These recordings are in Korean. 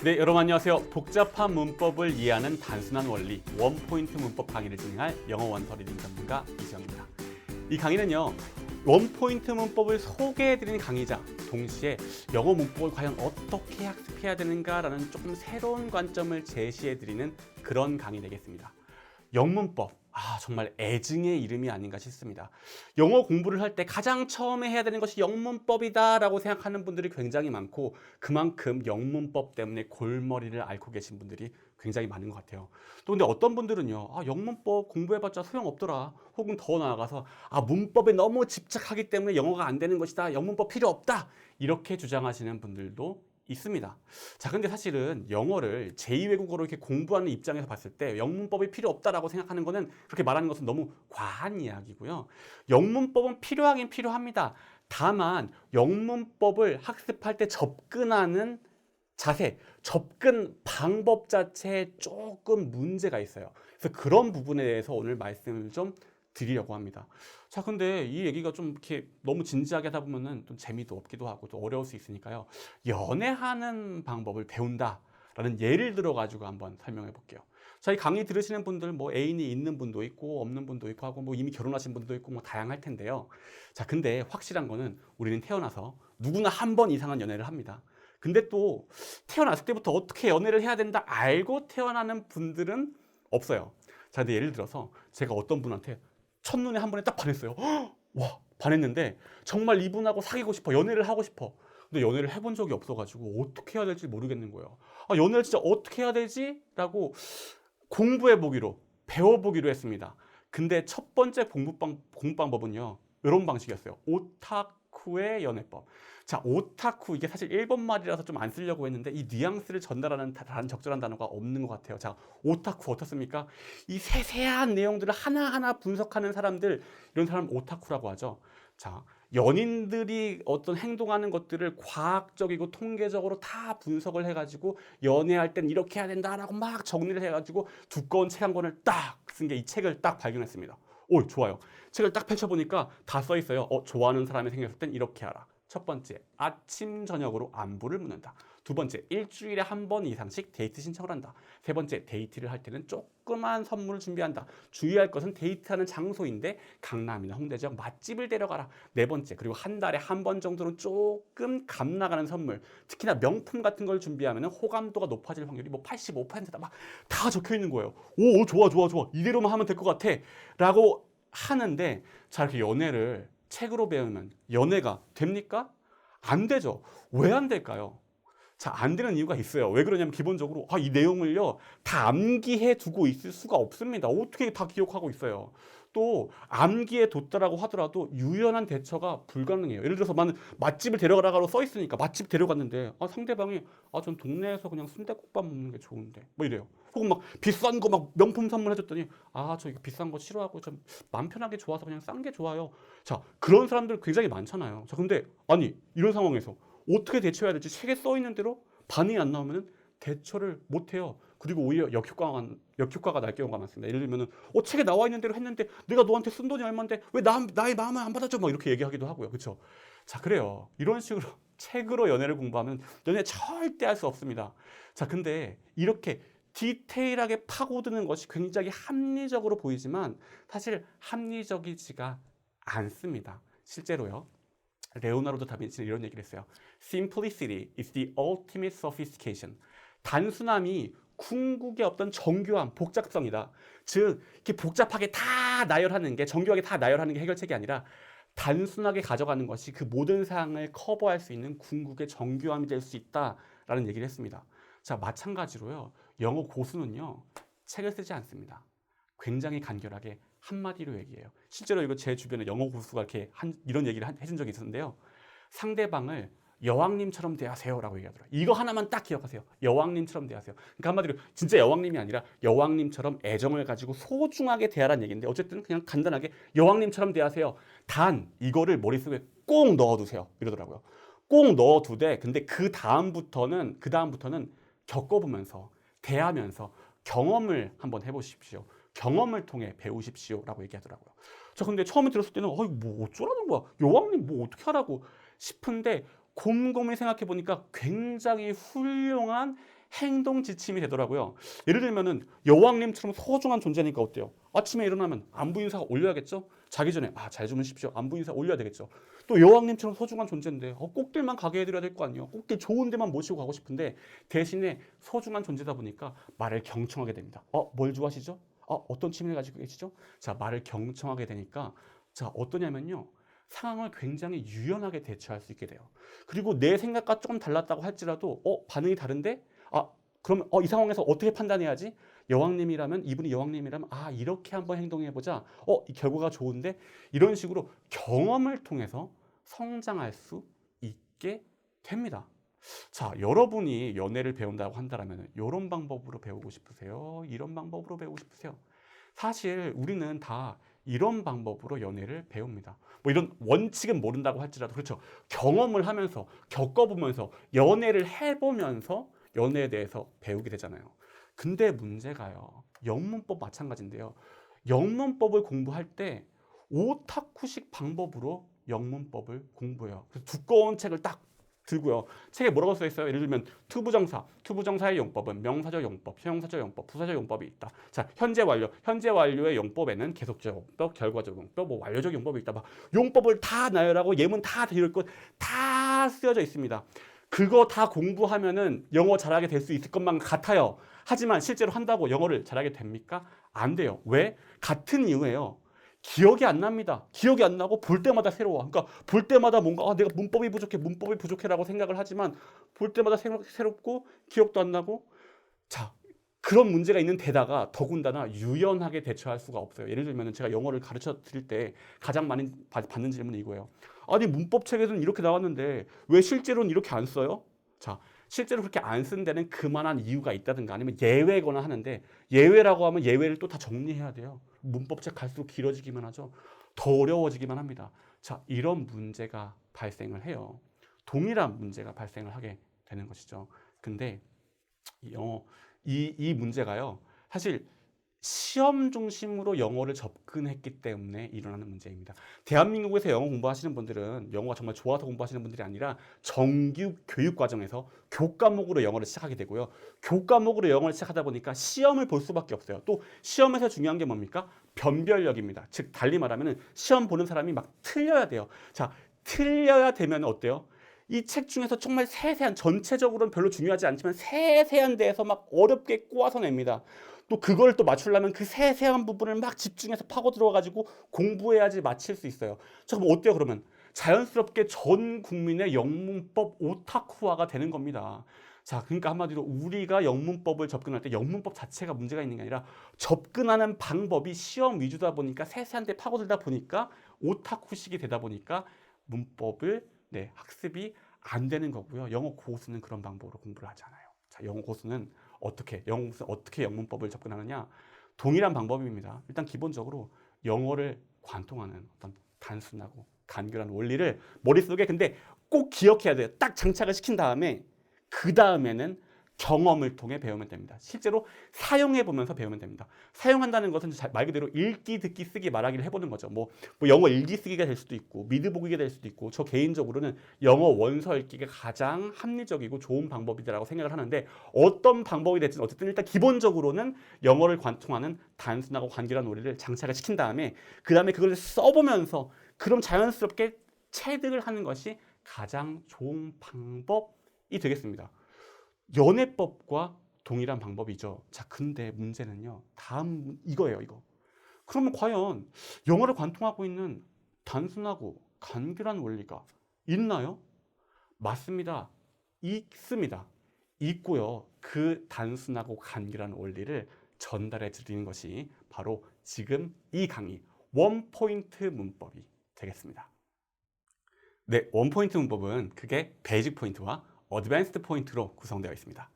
네, 여러분 안녕하세요. 복잡한 문법을 이해하는 단순한 원리, 원포인트 문법 강의를 진행할 영어 원서 리딩 전문가 이수영입니다. 이 강의는요, 원포인트 문법을 소개해드리는 강의자, 동시에 영어 문법을 과연 어떻게 학습해야 되는가라는 조금 새로운 관점을 제시해드리는 그런 강의 되겠습니다. 영문법, 정말 애증의 이름이 아닌가 싶습니다. 영어 공부를 할 때 가장 처음에 해야 되는 것이 영문법이다라고 생각하는 분들이 굉장히 많고, 그만큼 영문법 때문에 골머리를 앓고 계신 분들이 굉장히 많은 것 같아요. 또 근데 어떤 분들은요, 영문법 공부해봤자 소용없더라, 혹은 더 나아가서 문법에 너무 집착하기 때문에 영어가 안 되는 것이다, 영문법 필요 없다, 이렇게 주장하시는 분들도 있습니다. 자, 근데 사실은 영어를 제2외국어로 이렇게 공부하는 입장에서 봤을 때 영문법이 필요 없다라고 생각하는 거는, 그렇게 말하는 것은 너무 과한 이야기고요. 영문법은 필요하긴 필요합니다. 다만 영문법을 학습할 때 접근하는 자세, 접근 방법 자체에 조금 문제가 있어요. 그래서 그런 부분에 대해서 오늘 말씀을 좀 드리려고 합니다. 자, 근데 이 얘기가 좀 이렇게 너무 진지하게 하다 보면은 좀 재미도 없기도 하고 또 어려울 수 있으니까요. 연애하는 방법을 배운다라는 예를 들어 가지고 한번 설명해 볼게요. 자, 이 강의 들으시는 분들 뭐 애인이 있는 분도 있고 없는 분도 있고 하고 뭐 이미 결혼하신 분도 있고 뭐 다양할 텐데요. 자, 근데 확실한 거는 우리는 태어나서 누구나 한 번 이상은 연애를 합니다. 근데 또 태어났을 때부터 어떻게 연애를 해야 된다 알고 태어나는 분들은 없어요. 자, 근데 예를 들어서 제가 어떤 분한테 첫눈에 한 번에 딱 반했어요. 와, 반했는데 정말 이분하고 사귀고 싶어, 연애를 하고 싶어. 근데 연애를 해본 적이 없어가지고 어떻게 해야 될지 모르겠는 거예요. 연애를 진짜 어떻게 해야 되지? 라고 공부해보기로, 배워보기로 했습니다. 근데 첫 번째 공부 방법은요, 이런 방식이었어요. 오타쿠의 연애법. 자, 오타쿠, 이게 사실 일본 말이라서 좀 안 쓰려고 했는데 이 뉘앙스를 전달하는 다른 적절한 단어가 없는 것 같아요. 자, 오타쿠 어떻습니까? 이 세세한 내용들을 하나하나 분석하는 사람들, 이런 사람 오타쿠라고 하죠. 자, 연인들이 어떤 행동하는 것들을 과학적이고 통계적으로 다 분석을 해가지고 연애할 땐 이렇게 해야 된다라고 막 정리를 해가지고 두꺼운 책 한 권을 딱 쓴 게, 이 책을 딱 발견했습니다. 오, 좋아요. 책을 딱 펼쳐보니까 다 써 있어요. 좋아하는 사람이 생겼을 땐 이렇게 하라. 첫 번째, 아침 저녁으로 안부를 묻는다. 두 번째, 일주일에 한 번 이상씩 데이트 신청을 한다. 세 번째, 데이트를 할 때는 조그만 선물을 준비한다. 주의할 것은 데이트하는 장소인데 강남이나 홍대 지역 맛집을 데려가라. 네 번째, 그리고 한 달에 한 번 정도는 조금 값 나가는 선물, 특히나 명품 같은 걸 준비하면 호감도가 높아질 확률이 뭐 85%다. 막 다 적혀 있는 거예요. 오, 좋아, 좋아, 좋아. 이대로만 하면 될 것 같아. 라고 하는데, 자, 이렇게 연애를 책으로 배우면 연애가 됩니까? 안 되죠. 왜 안 될까요? 자, 안 되는 이유가 있어요. 왜 그러냐면 기본적으로 이 내용을요 다 암기해 두고 있을 수가 없습니다. 어떻게 다 기억하고 있어요. 또 암기해 뒀다라고 하더라도 유연한 대처가 불가능해요. 예를 들어서 맛집을 데려가라고 써 있으니까 맛집 데려갔는데 상대방이 전 동네에서 그냥 순댓국밥 먹는 게 좋은데 뭐 이래요. 혹은 막 비싼 거 막 명품 선물 해줬더니 저 이거 비싼 거 싫어하고 좀 마음 편하게 좋아서 그냥 싼 게 좋아요. 자, 그런 사람들 굉장히 많잖아요. 자, 근데 이런 상황에서 어떻게 대처해야 될지 책에 써 있는 대로 반응이 안 나오면은 대처를 못 해요. 그리고 오히려 역효과가 날 경우가 많습니다. 예를 들면은 책에 나와 있는 대로 했는데 내가 너한테 쓴 돈이 얼마인데 왜 나의 마음을 안 받아줘? 막 이렇게 얘기하기도 하고요. 그렇죠? 자, 그래요. 이런 식으로 책으로 연애를 공부하면 연애 절대 할 수 없습니다. 자, 근데 이렇게 디테일하게 파고드는 것이 굉장히 합리적으로 보이지만 사실 합리적이지가 않습니다. 실제로요. 레오나르도 다빈치는 이런 얘기를 했어요. Simplicity is the ultimate sophistication. 단순함이 궁극의 어떤 정교함, 복잡성이다. 즉, 이렇게 복잡하게 다 나열하는 게, 정교하게 다 나열하는 게 해결책이 아니라 단순하게 가져가는 것이 그 모든 사항을 커버할 수 있는 궁극의 정교함이 될 수 있다라는 얘기를 했습니다. 자, 마찬가지로요. 영어 고수는요. 책을 쓰지 않습니다. 굉장히 간결하게 한마디로 얘기해요. 실제로 이거 제 주변에 영어 고수가 이렇게 이런 얘기를 해준 적이 있었는데요. 상대방을 여왕님처럼 대하세요라고 얘기하더라고요. 이거 하나만 딱 기억하세요. 여왕님처럼 대하세요. 그러니까 한마디로 진짜 여왕님이 아니라 여왕님처럼 애정을 가지고 소중하게 대하라는 얘기인데, 어쨌든 그냥 간단하게 여왕님처럼 대하세요. 단 이거를 머릿속에 꼭 넣어두세요. 이러더라고요. 꼭 넣어두되, 근데 그 다음부터는 겪어보면서, 대하면서 경험을 한번 해보십시오. 경험을 통해 배우십시오라고 얘기하더라고요. 저 근데 처음에 들었을 때는 뭐 어쩌라는 거야? 여왕님 뭐 어떻게 하라고 싶은데, 곰곰이 생각해 보니까 굉장히 훌륭한 행동 지침이 되더라고요. 예를 들면은 여왕님처럼 소중한 존재니까 어때요? 아침에 일어나면 안부 인사 올려야겠죠? 자기 전에 잘 주무십시오. 안부 인사 올려야 되겠죠. 또 여왕님처럼 소중한 존재인데 꽃길만 가게 해드려야 될 거 아니에요. 꽃길 좋은 데만 모시고 가고 싶은데 대신에 소중한 존재다 보니까 말을 경청하게 됩니다. 뭘 좋아하시죠? 어떤 취미를 가지고 계시죠? 자, 말을 경청하게 되니까 자, 어떠냐면요. 상황을 굉장히 유연하게 대처할 수 있게 돼요. 그리고 내 생각과 조금 달랐다고 할지라도 반응이 다른데 그러면 이 상황에서 어떻게 판단해야지? 여왕님이라면 이분이 여왕님이라면 이렇게 한번 행동해보자. 이 결과가 좋은데 이런 식으로 경험을 통해서 성장할 수 있게 됩니다. 자, 여러분이 연애를 배운다고 한다면 이런 방법으로 배우고 싶으세요? 이런 방법으로 배우고 싶으세요? 사실 우리는 다 이런 방법으로 연애를 배웁니다. 뭐 이런 원칙은 모른다고 할지라도 그렇죠. 경험을 하면서 겪어보면서 연애를 해보면서 연애에 대해서 배우게 되잖아요. 근데 문제가요. 영문법 마찬가지인데요. 영문법을 공부할 때 오타쿠식 방법으로 영문법을 공부해요. 그래서 두꺼운 책을 딱 들고요. 책에 뭐라고 써 있어요? 예를 들면 투부정사의 용법은 명사적 용법, 형용사적 용법, 부사적 용법이 있다. 자, 현재 완료의 용법에는 계속적 용법, 결과적 용법, 뭐 완료적 용법이 있다. 막 용법을 다 나열하고 예문 다 들을 것 다 쓰여져 있습니다. 그거 다 공부하면은 영어 잘하게 될 수 있을 것만 같아요. 하지만 실제로 한다고 영어를 잘하게 됩니까? 안 돼요. 왜? 같은 이유예요. 기억이 안 납니다. 기억이 안 나고 볼 때마다 새로워. 그러니까 볼 때마다 뭔가 내가 문법이 부족해라고 생각을 하지만 볼 때마다 새롭고 기억도 안 나고 자, 그런 문제가 있는 데다가 더군다나 유연하게 대처할 수가 없어요. 예를 들면 제가 영어를 가르쳐 드릴 때 가장 많이 받는 질문이 이거예요. 아니 문법 책에서는 이렇게 나왔는데 왜 실제로는 이렇게 안 써요? 자, 실제로 그렇게 안 쓴 데는 그만한 이유가 있다든가 아니면 예외거나 하는데 예외라고 하면 예외를 또 다 정리해야 돼요. 문법책 갈수록 길어지기만 하죠. 더 어려워지기만 합니다. 자, 이런 문제가 발생을 해요. 동일한 문제가 발생을 하게 되는 것이죠. 근데 이 문제가요. 사실 시험 중심으로 영어를 접근했기 때문에 일어나는 문제입니다. 대한민국에서 영어 공부하시는 분들은 영어가 정말 좋아서 공부하시는 분들이 아니라 정규 교육 과정에서 교과목으로 영어를 시작하게 되고요. 교과목으로 영어를 시작하다 보니까 시험을 볼 수밖에 없어요. 또 시험에서 중요한 게 뭡니까? 변별력입니다. 즉 달리 말하면 시험 보는 사람이 막 틀려야 돼요. 자, 틀려야 되면 어때요? 이 책 중에서 정말 세세한 전체적으로는 별로 중요하지 않지만 세세한 데에서 막 어렵게 꼬아서 냅니다. 또 그걸 또 맞추려면 그 세세한 부분을 막 집중해서 파고 들어가지고 공부해야지 맞힐 수 있어요. 자, 그럼 어때요 그러면? 자연스럽게 전 국민의 영문법 오타쿠화가 되는 겁니다. 자, 그러니까 한마디로 우리가 영문법을 접근할 때 영문법 자체가 문제가 있는 게 아니라 접근하는 방법이 시험 위주다 보니까 세세한 데 파고들다 보니까 오타쿠식이 되다 보니까 문법을 학습이 안 되는 거고요. 영어 고수는 그런 방법으로 공부를 하지 않아요. 자, 영어 고수는 어떻게 영문법을 접근하느냐? 동일한 방법입니다. 일단 기본적으로 영어를 관통하는 어떤 단순하고 간결한 원리를 머릿속에 근데 꼭 기억해야 돼요. 딱 장착을 시킨 다음에 그 다음에는 경험을 통해 배우면 됩니다. 실제로 사용해 보면서 배우면 됩니다. 사용한다는 것은 말 그대로 읽기, 듣기, 쓰기, 말하기를 해보는 거죠. 뭐 영어 읽기, 쓰기가 될 수도 있고 미드 보기가 될 수도 있고 저 개인적으로는 영어 원서 읽기가 가장 합리적이고 좋은 방법이라고 생각을 하는데 어떤 방법이 됐든 어쨌든 일단 기본적으로는 영어를 관통하는 단순하고 간결한 원리를 장착을 시킨 다음에 그 다음에 그걸 써보면서 그럼 자연스럽게 체득을 하는 것이 가장 좋은 방법이 되겠습니다. 연애법과 동일한 방법이죠. 자, 근데 문제는요. 다음 이거예요, 이거. 그러면 과연 영어를 관통하고 있는 단순하고 간결한 원리가 있나요? 맞습니다. 있습니다. 있고요. 그 단순하고 간결한 원리를 전달해 드리는 것이 바로 지금 이 강의 원포인트 문법이 되겠습니다. 네, 원포인트 문법은 그게 베이직 포인트와 어드밴스드 포인트로 구성되어 있습니다.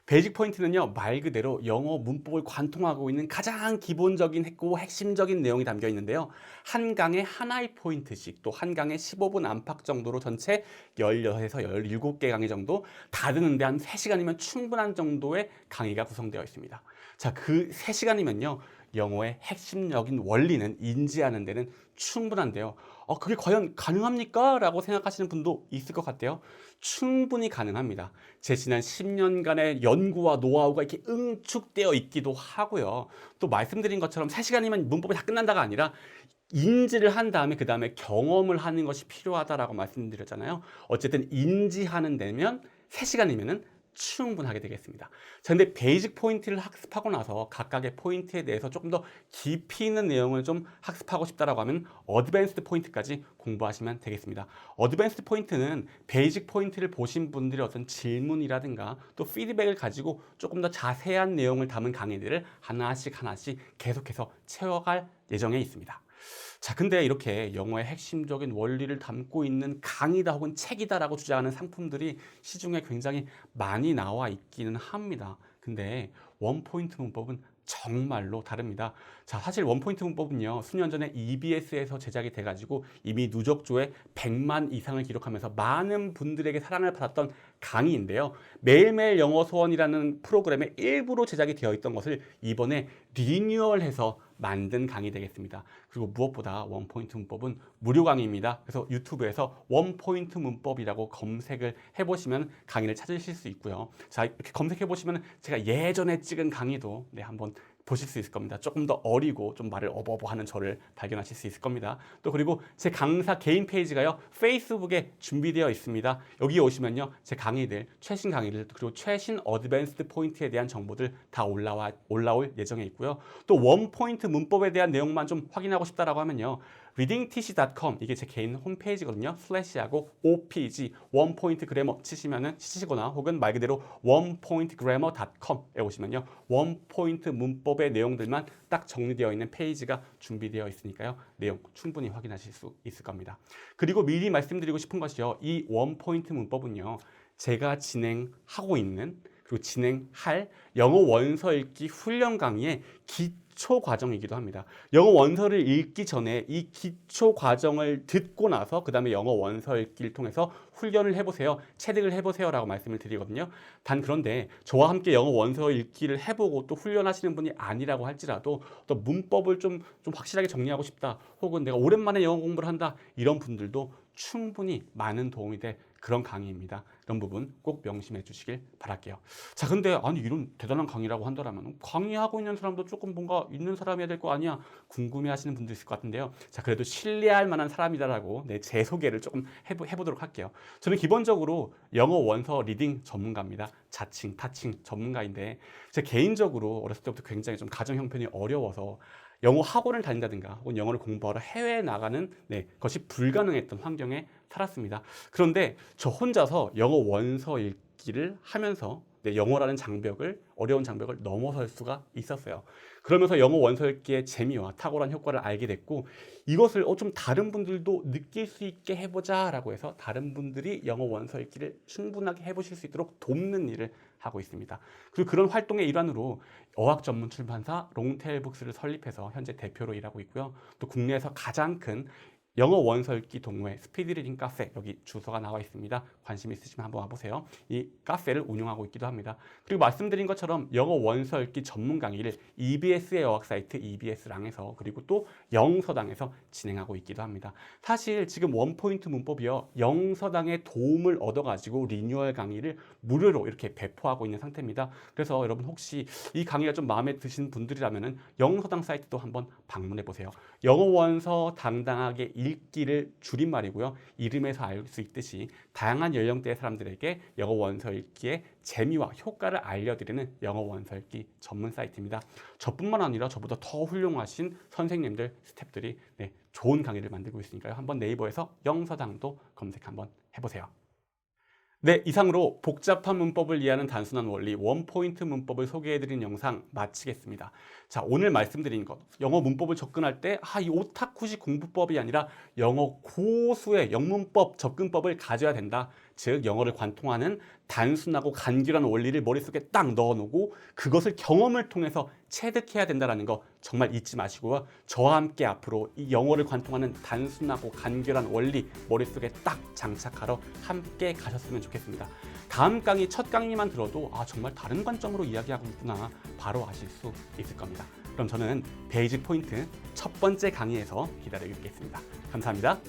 베이직 포인트는요, 말 그대로 영어 문법을 관통하고 있는 가장 기본적인 했고 핵심적인 내용이 담겨 있는데요. 한 강에 하나의 포인트씩 또 한 강에 15분 안팎 정도로 전체 16에서 17개 강의 정도 다 듣는데 한 3시간이면 충분한 정도의 강의가 구성되어 있습니다. 자, 그 3시간이면요. 영어의 핵심적인 원리는 인지하는 데는 충분한데요. 그게 과연 가능합니까? 라고 생각하시는 분도 있을 것 같아요. 충분히 가능합니다. 제 지난 10년간의 연구와 노하우가 이렇게 응축되어 있기도 하고요. 또 말씀드린 것처럼 3시간이면 문법이 다 끝난다가 아니라 인지를 한 다음에 그 다음에 경험을 하는 것이 필요하다라고 말씀드렸잖아요. 어쨌든 인지하는 데면 3시간이면은 충분하게 되겠습니다. 자, 근데 베이직 포인트를 학습하고 나서 각각의 포인트에 대해서 조금 더 깊이 있는 내용을 좀 학습하고 싶다라고 하면 어드밴스드 포인트까지 공부하시면 되겠습니다. 어드밴스드 포인트는 베이직 포인트를 보신 분들의 어떤 질문이라든가 또 피드백을 가지고 조금 더 자세한 내용을 담은 강의들을 하나씩 계속해서 채워갈 예정에 있습니다. 자, 근데 이렇게 영어의 핵심적인 원리를 담고 있는 강의다 혹은 책이다라고 주장하는 상품들이 시중에 굉장히 많이 나와 있기는 합니다. 근데 원포인트 문법은 정말로 다릅니다. 자, 사실 원포인트 문법은요, 수년 전에 EBS에서 제작이 돼가지고 이미 누적 조회 100만 이상을 기록하면서 많은 분들에게 사랑을 받았던 강의인데요. 매일매일 영어 소원이라는 프로그램의 일부로 제작이 되어 있던 것을 이번에 리뉴얼해서 만든 강의 되겠습니다. 그리고 무엇보다 원포인트 문법은 무료 강의입니다. 그래서 유튜브에서 원포인트 문법이라고 검색을 해보시면 강의를 찾으실 수 있고요. 자, 이렇게 검색해보시면 제가 예전에 찍은 강의도 한번 보실 수 있을 겁니다. 조금 더 어리고 좀 말을 어버버하는 저를 발견하실 수 있을 겁니다. 또 그리고 제 강사 개인 페이지가요, 페이스북에 준비되어 있습니다. 여기 오시면요, 제 강의들, 최신 강의들 그리고 최신 어드밴스드 포인트에 대한 정보들 다 올라올 예정에 있고요. 또 원포인트 문법에 대한 내용만 좀 확인하고 싶다라고 하면요, readingtc.com, 이게 제 개인 홈페이지거든요. 슬래시하고 OPG 원포인트 그래머 치시거나 혹은 말 그대로 onepointgrammar.com에 오시면요, 원포인트 문법의 내용들만 딱 정리되어 있는 페이지가 준비되어 있으니까요, 내용 충분히 확인하실 수 있을 겁니다. 그리고 미리 말씀드리고 싶은 것이요, 이 원포인트 문법은요, 제가 진행하고 있는 그리고 진행할 영어 원서 읽기 훈련 강의의 기초 과정이기도 합니다. 영어 원서를 읽기 전에 이 기초 과정을 듣고 나서 그 다음에 영어 원서 읽기를 통해서 훈련을 해보세요, 체득을 해보세요 라고 말씀을 드리거든요. 단 그런데 저와 함께 영어 원서 읽기를 해보고 또 훈련하시는 분이 아니라고 할지라도 또 문법을 좀 확실하게 정리하고 싶다, 혹은 내가 오랜만에 영어 공부를 한다, 이런 분들도 충분히 많은 도움이 될 그런 강의입니다. 이런 부분 꼭 명심해 주시길 바랄게요. 자, 근데 아니 이런 대단한 강의라고 한다면 강의하고 있는 사람도 조금 뭔가 있는 사람이어야 될 거 아니야, 궁금해 하시는 분도 있을 것 같은데요. 자, 그래도 신뢰할 만한 사람이다라고 제 소개를 조금 해보도록 할게요. 저는 기본적으로 영어 원서 리딩 전문가입니다. 자칭, 타칭 전문가인데, 제가 개인적으로 어렸을 때부터 굉장히 좀 가정 형편이 어려워서 영어 학원을 다닌다든가 혹은 영어를 공부하러 해외에 나가는 것이 불가능했던 환경에 살았습니다. 그런데 저 혼자서 영어 원서 읽기를 하면서 영어라는 어려운 장벽을 넘어설 수가 있었어요. 그러면서 영어 원서 읽기의 재미와 탁월한 효과를 알게 됐고, 이것을 좀 다른 분들도 느낄 수 있게 해보자 라고 해서 다른 분들이 영어 원서 읽기를 충분하게 해보실 수 있도록 돕는 일을 하고 있습니다. 그리고 그런 활동의 일환으로 어학 전문 출판사 롱테일북스를 설립해서 현재 대표로 일하고 있고요. 또 국내에서 가장 큰 영어 원서 읽기 동호회 스피드리딩 카페, 여기 주소가 나와 있습니다. 관심 있으시면 한번 와보세요. 이 카페를 운영하고 있기도 합니다. 그리고 말씀드린 것처럼 영어 원서 읽기 전문 강의를 EBS의 어학 사이트 EBS랑에서 그리고 또 영서당에서 진행하고 있기도 합니다. 사실 지금 원포인트 문법이요, 영서당의 도움을 얻어가지고 리뉴얼 강의를 무료로 이렇게 배포하고 있는 상태입니다. 그래서 여러분 혹시 이 강의가 좀 마음에 드시는 분들이라면 영서당 사이트도 한번 방문해 보세요. 영어 원서 당당하게 읽기를 줄임말이고요. 이름에서 알 수 있듯이 다양한 연령대의 사람들에게 영어 원서 읽기의 재미와 효과를 알려드리는 영어 원서 읽기 전문 사이트입니다. 저뿐만 아니라 저보다 더 훌륭하신 선생님들, 스태프들이 좋은 강의를 만들고 있으니까요. 한번 네이버에서 영서당도 검색 한번 해보세요. 이상으로 복잡한 문법을 이해하는 단순한 원리, 원포인트 문법을 소개해드린 영상 마치겠습니다. 자, 오늘 말씀드린 것, 영어 문법을 접근할 때 이 오타쿠식 공부법이 아니라 영어 고수의 영문법, 접근법을 가져야 된다. 즉, 영어를 관통하는 단순하고 간결한 원리를 머릿속에 딱 넣어놓고 그것을 경험을 통해서 체득해야 된다는 거 정말 잊지 마시고요. 저와 함께 앞으로 이 영어를 관통하는 단순하고 간결한 원리 머릿속에 딱 장착하러 함께 가셨으면 좋겠습니다. 다음 강의, 첫 강의만 들어도 정말 다른 관점으로 이야기하고 있구나 바로 아실 수 있을 겁니다. 그럼 저는 베이직 포인트 첫 번째 강의에서 기다리겠습니다. 감사합니다.